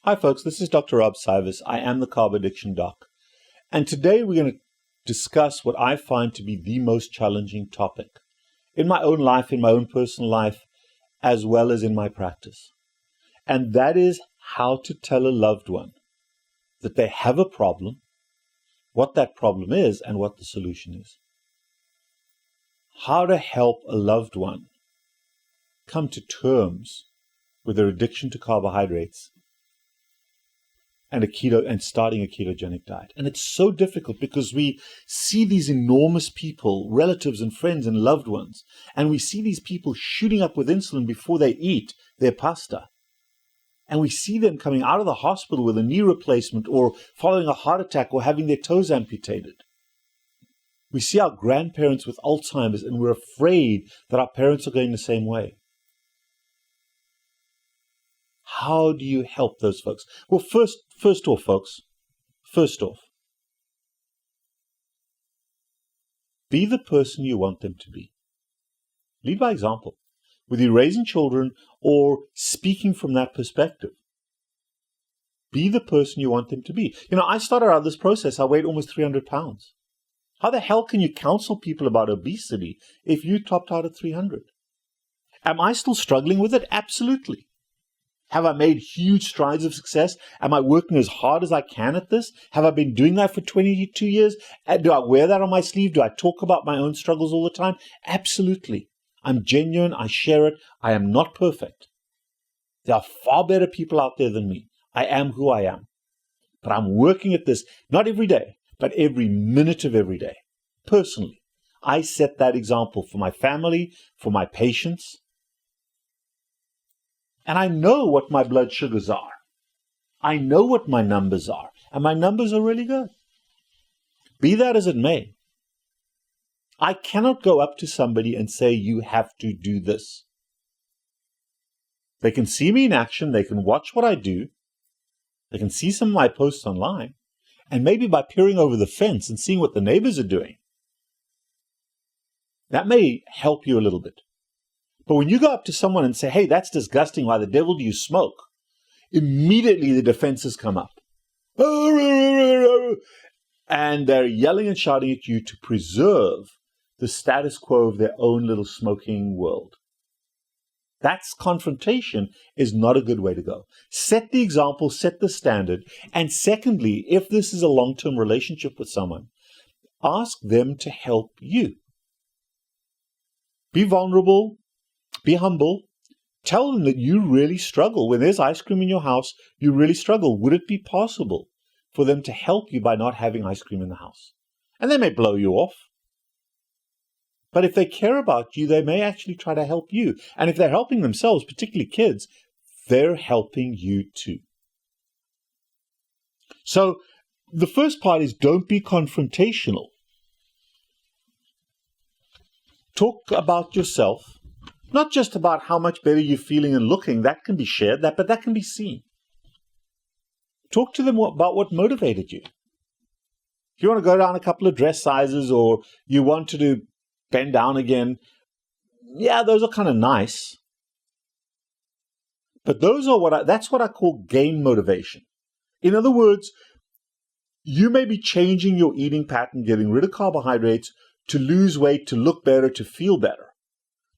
Hi folks, this is Dr. Rob Cywes. I am the Carb Addiction Doc. And today we're going to discuss what I find to be the most challenging topic in my own life, in my own personal life, as well as in my practice. And that is how to tell a loved one that they have a problem, what that problem is, and what the solution is. How to help a loved one come to terms with their addiction to carbohydrates and starting a ketogenic diet. And it's so difficult because we see these enormous people, relatives and friends and loved ones, and we see these people shooting up with insulin before they eat their pasta. And we see them coming out of the hospital with a knee replacement or following a heart attack or having their toes amputated. We see our grandparents with Alzheimer's and we're afraid that our parents are going the same way. How do you help those folks? Well, first off, be the person you want them to be. Lead by example. Whether you're raising children or speaking from that perspective, be the person you want them to be. I started out this process, I weighed almost 300 pounds. How the hell can you counsel people about obesity if you topped out at 300? Am I still struggling with it? Absolutely. Have I made huge strides of success? Am I working as hard as I can at this? Have I been doing that for 22 years? Do I wear that on my sleeve? Do I talk about my own struggles all the time? Absolutely. I'm genuine. I share it. I am not perfect. There are far better people out there than me. I am who I am. But I'm working at this, not every day, but every minute of every day. Personally, I set that example for my family, for my patients. And I know what my blood sugars are. I know what my numbers are. And my numbers are really good. Be that as it may, I cannot go up to somebody and say, you have to do this. They can see me in action. They can watch what I do. They can see some of my posts online. And maybe by peering over the fence and seeing what the neighbors are doing, that may help you a little bit. But when you go up to someone and say, hey, that's disgusting, why the devil do you smoke? Immediately the defenses come up. And they're yelling and shouting at you to preserve the status quo of their own little smoking world. That's confrontation is not a good way to go. Set the example, set the standard. And secondly, if this is a long-term relationship with someone, ask them to help you. Be vulnerable. Be humble. Tell them that you really struggle. When there's ice cream in your house, you really struggle. Would it be possible for them to help you by not having ice cream in the house? And they may blow you off. But if they care about you, they may actually try to help you. And if they're helping themselves, particularly kids, they're helping you too. So the first part is don't be confrontational. Talk about yourself. Not just about how much better you're feeling and looking, that can be shared, but that can be seen. Talk to them about what motivated you. If you want to go down a couple of dress sizes or you want to bend down again, yeah, those are kind of nice. But those are that's what I call gain motivation. In other words, you may be changing your eating pattern, getting rid of carbohydrates to lose weight, to look better, to feel better.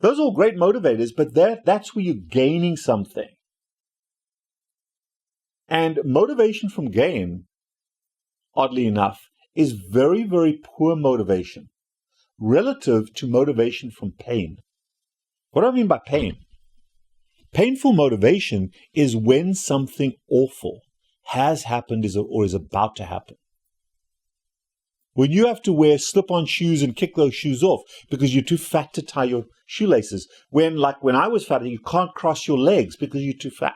Those are all great motivators, but that's where you're gaining something. And motivation from gain, oddly enough, is very, very poor motivation relative to motivation from pain. What do I mean by pain? Painful motivation is when something awful has happened or is about to happen. When you have to wear slip-on shoes and kick those shoes off because you're too fat to tie your shoelaces. When I was fat, you can't cross your legs because you're too fat.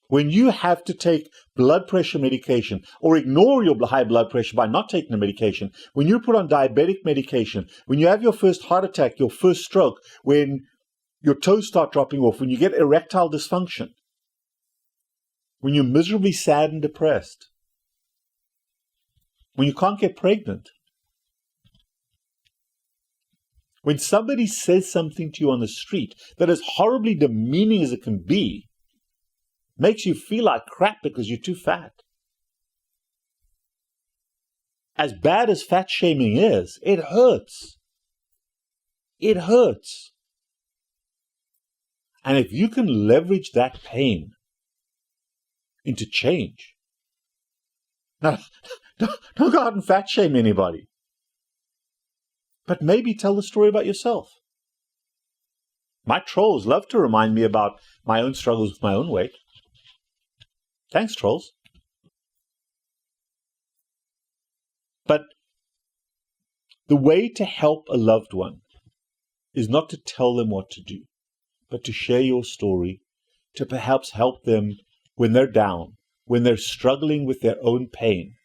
When you have to take blood pressure medication or ignore your high blood pressure by not taking the medication, when you put on diabetic medication, when you have your first heart attack, your first stroke, when your toes start dropping off, when you get erectile dysfunction, when you're miserably sad and depressed, when you can't get pregnant, when somebody says something to you on the street that is horribly demeaning as it can be, makes you feel like crap because you're too fat. As bad as fat shaming is, it hurts. It hurts. And if you can leverage that pain into change, now, don't go out and fat shame anybody, but maybe tell the story about yourself. My trolls love to remind me about my own struggles with my own weight. Thanks, trolls. But the way to help a loved one is not to tell them what to do, but to share your story, to perhaps help them when they're down, when they're struggling with their own pain,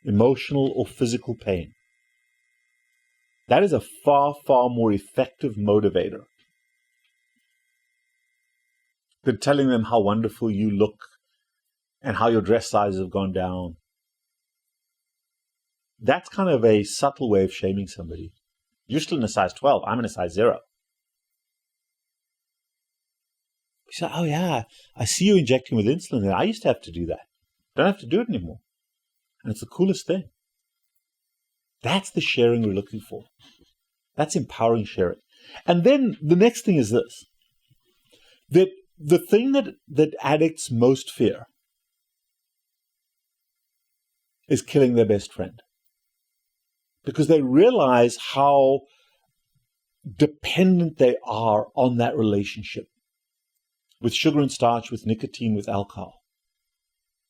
emotional or physical pain. That is a far, far more effective motivator than telling them how wonderful you look and how your dress sizes have gone down. That's kind of a subtle way of shaming somebody. You're still in a size 12. I'm in a size 0. You say, oh yeah, I see you injecting with insulin. And I used to have to do that. Don't have to do it anymore. And it's the coolest thing. That's the sharing we're looking for. That's empowering sharing. And then the next thing is this. That the thing that addicts most fear is killing their best friend. Because they realize how dependent they are on that relationship with sugar and starch, with nicotine, with alcohol,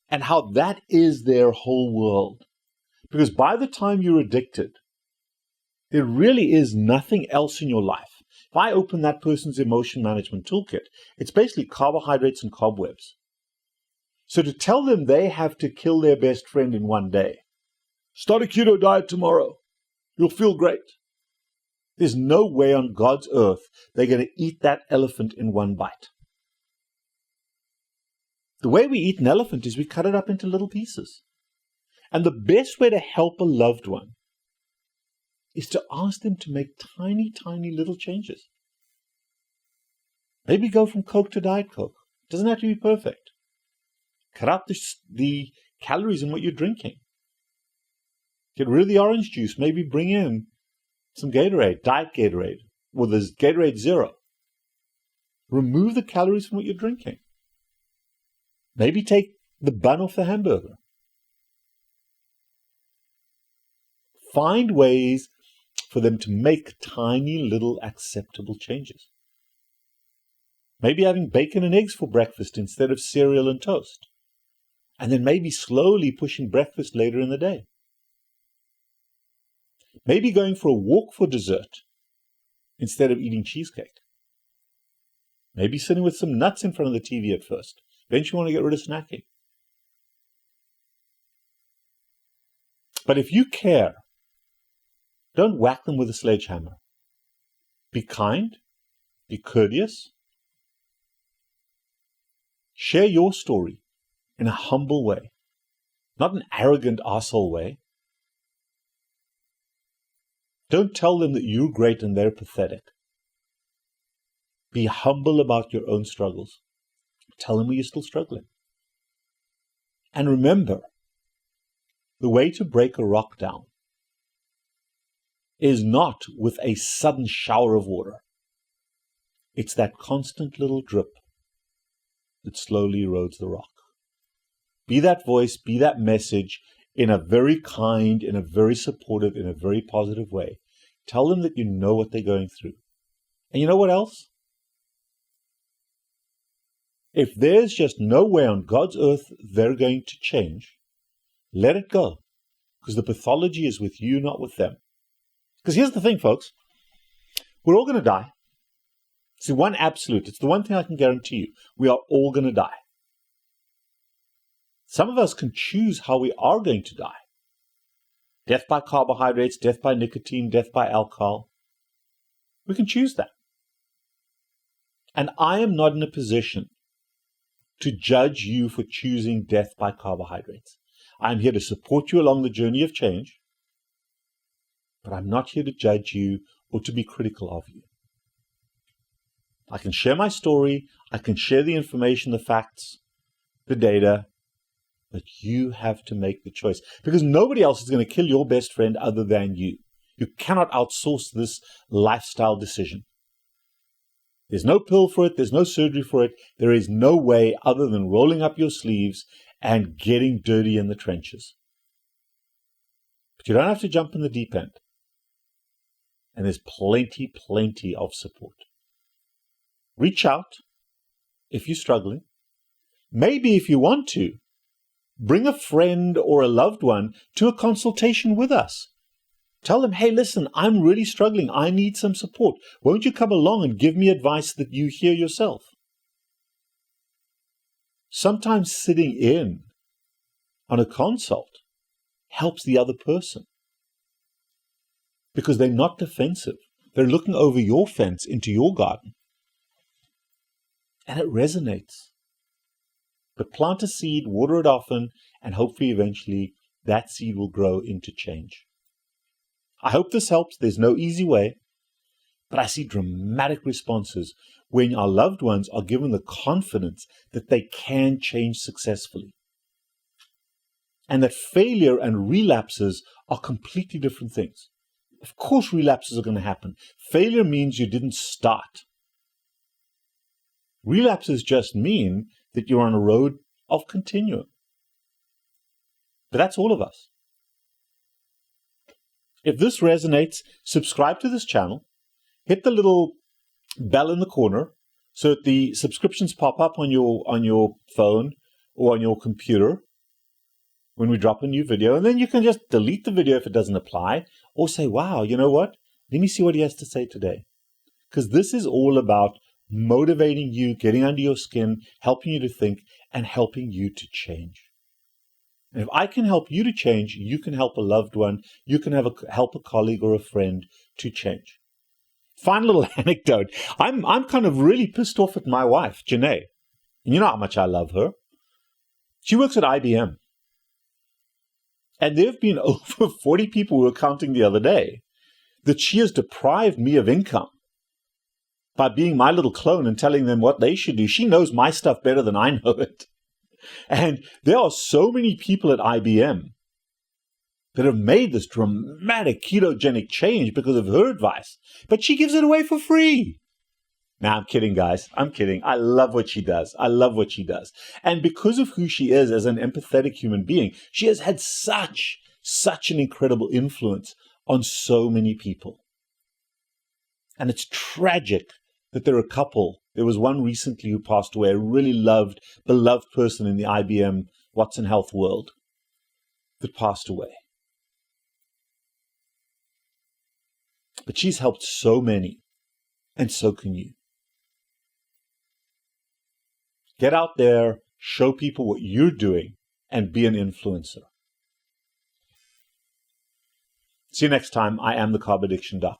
and how that is their whole world. Because by the time you're addicted, there really is nothing else in your life. If I open that person's emotion management toolkit, it's basically carbohydrates and cobwebs. So to tell them they have to kill their best friend in one day, start a keto diet tomorrow, you'll feel great. There's no way on God's earth they're going to eat that elephant in one bite. The way we eat an elephant is we cut it up into little pieces. And the best way to help a loved one is to ask them to make tiny, tiny little changes. Maybe go from Coke to Diet Coke. It doesn't have to be perfect. Cut out the calories in what you're drinking. Get rid of the orange juice. Maybe bring in some Gatorade, Diet Gatorade. Well, there's Gatorade Zero. Remove the calories from what you're drinking. Maybe take the bun off the hamburger. Find ways for them to make tiny little acceptable changes. Maybe having bacon and eggs for breakfast instead of cereal and toast. And then maybe slowly pushing breakfast later in the day. Maybe going for a walk for dessert instead of eating cheesecake. Maybe sitting with some nuts in front of the TV at first. Eventually want to get rid of snacking. But if you care, don't whack them with a sledgehammer. Be kind, be courteous. Share your story in a humble way, not an arrogant arsehole way. Don't tell them that you're great and they're pathetic. Be humble about your own struggles. Tell them you're still struggling. And remember, the way to break a rock down is not with a sudden shower of water. It's that constant little drip that slowly erodes the rock. Be that voice, be that message in a very kind, in a very supportive, in a very positive way. Tell them that you know what they're going through. And you know what else? If there's just no way on God's earth they're going to change, let it go. Because the pathology is with you, not with them. Because here's the thing, folks. We're all going to die. It's the one absolute. It's the one thing I can guarantee you. We are all going to die. Some of us can choose how we are going to die. Death by carbohydrates, death by nicotine, death by alcohol. We can choose that. And I am not in a position to judge you for choosing death by carbohydrates. I'm here to support you along the journey of change, but I'm not here to judge you or to be critical of you. I can share my story, I can share the information, the facts, the data, but you have to make the choice because nobody else is going to kill your best friend other than you. You cannot outsource this lifestyle decision. There's no pill for it. There's no surgery for it. There is no way other than rolling up your sleeves and getting dirty in the trenches. But you don't have to jump in the deep end. And there's plenty of support. Reach out if you're struggling. Maybe if you want to, bring a friend or a loved one to a consultation with us. Tell them, hey, listen, I'm really struggling. I need some support. Won't you come along and give me advice that you hear yourself? Sometimes sitting in on a consult helps the other person because they're not defensive. They're looking over your fence into your garden. And it resonates. But plant a seed, water it often, and hopefully eventually that seed will grow into change. I hope this helps. There's no easy way, but I see dramatic responses when our loved ones are given the confidence that they can change successfully. And that failure and relapses are completely different things. Of course, relapses are going to happen. Failure means you didn't start. Relapses just mean that you're on a road of continuum. But that's all of us. If this resonates, subscribe to this channel. Hit the little bell in the corner so that the subscriptions pop up on your phone or on your computer when we drop a new video. And then you can just delete the video if it doesn't apply, or say, wow, you know what? Let me see what he has to say today. Because this is all about motivating you, getting under your skin, helping you to think, and helping you to change. And if I can help you to change, you can help a loved one, you can help a colleague or a friend to change. Final little anecdote. I'm kind of really pissed off at my wife, Janae. And you know how much I love her. She works at IBM. And there have been over 40 people who were counting the other day that she has deprived me of income by being my little clone and telling them what they should do. She knows my stuff better than I know it. And there are so many people at IBM that have made this dramatic ketogenic change because of her advice, but she gives it away for free. Now, I'm kidding, guys. I'm kidding. I love what she does. I love what she does. And because of who she is as an empathetic human being, she has had such an incredible influence on so many people. And it's tragic that there are a couple. There was one recently who passed away, a really beloved person in the IBM Watson Health world that passed away. But she's helped so many, and so can you. Get out there, show people what you're doing, and be an influencer. See you next time. I am the Carb Addiction Doc.